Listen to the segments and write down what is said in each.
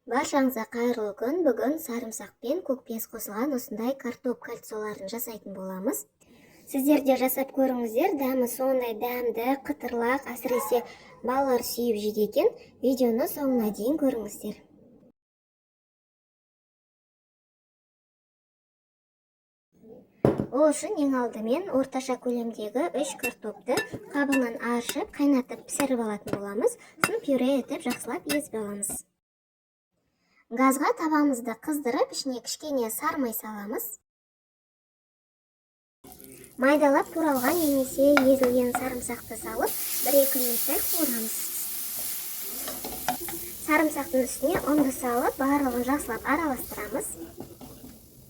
Баршаңызға қайырлы күн. Бүгін сарымсақ пен көкпияз қосылған осындай картоп кальцоларын жасайтын боламыз. Сіздер де жасап көріңіздер. Дәмі сондай дәмді, қытырлақ, әсіресе балалар сүйіп жейді екен. Видеоны соңына дейін көріңіздер. Ол үшін ең алдымен орташа көлемдегі 3 картопты қабығынан аршып, қайнатып пісіріп алатын боламыз. Сосын пюре етіп жақсылап езіп аламыз. Газға табамызды қыздырып, ішіне кішкене сармай саламыз. Майдалап туралған немесе езілген сарымсақты салып, 1-2 минуттай қуырамыз. Сарымсақтың үстіне ұнды салып, барлығын жақсылап араластырамыз.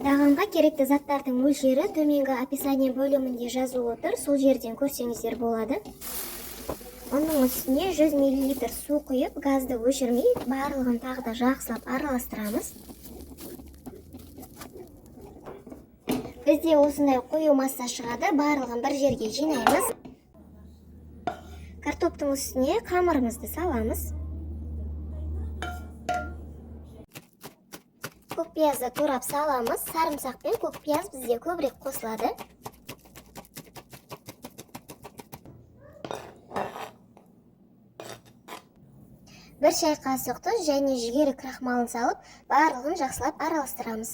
Тағамға керекті заттардың мөлшері төменгі описание бөлімінде жазылып отыр, сол жерден көрсеңіздер болады. Оның үстіне 100 мл су құйып, газды өшірмей, барлығын тағы да жақсылап араластырамыз. Бізде осындай қою масса шығады, барлығын бір жерге жинаймыз. Картоптың үстіне қамырымызды саламыз. Көкпиязды турап саламыз. Сарымсақ пен көкпияз бізде көбірек қосылады. Бір шай қасық тұз және жүгері крахмалын салып, барлығын жақсылап араластырамыз.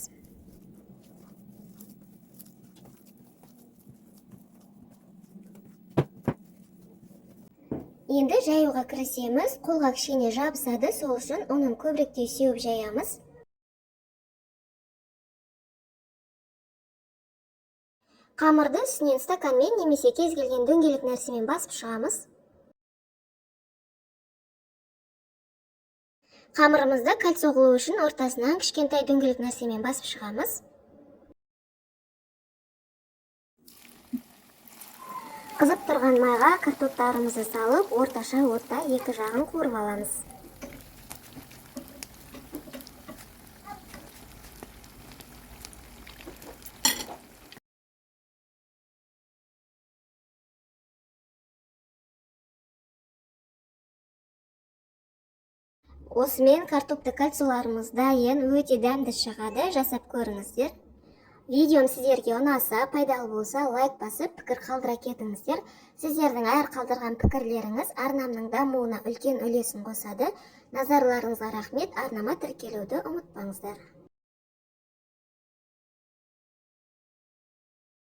Енді жаюға кірісеміз. Қолға кішкене жабысады, сол үшін оның көбіректе сеуіп жаямыз. Қамырды үстінен стаканмен немесе кез келген дөңгелек нәрсемен басып шығамыз. Қамырымызды кальцо қылу үшін ортасынан кішкентай дөңгелек нәрсемен басып шығамыз. Қызып тұрған майға картоптарымызды салып, орташа отта екі жағын қуырып аламыз. Осымен картопты кальцоларымыз дайын, өте дәмді шығады, жасап көріңіздер. Видеом сіздерге ұнаса, пайдалы болса, лайк басып, пікір қалдыра кетіңіздер. Сіздердің әр қалдырған пікірлеріңіз арнамның дамуына үлкен үлесін қосады. Назарларыңызға рахмет, арнама тіркелуді ұмытпаңыздар.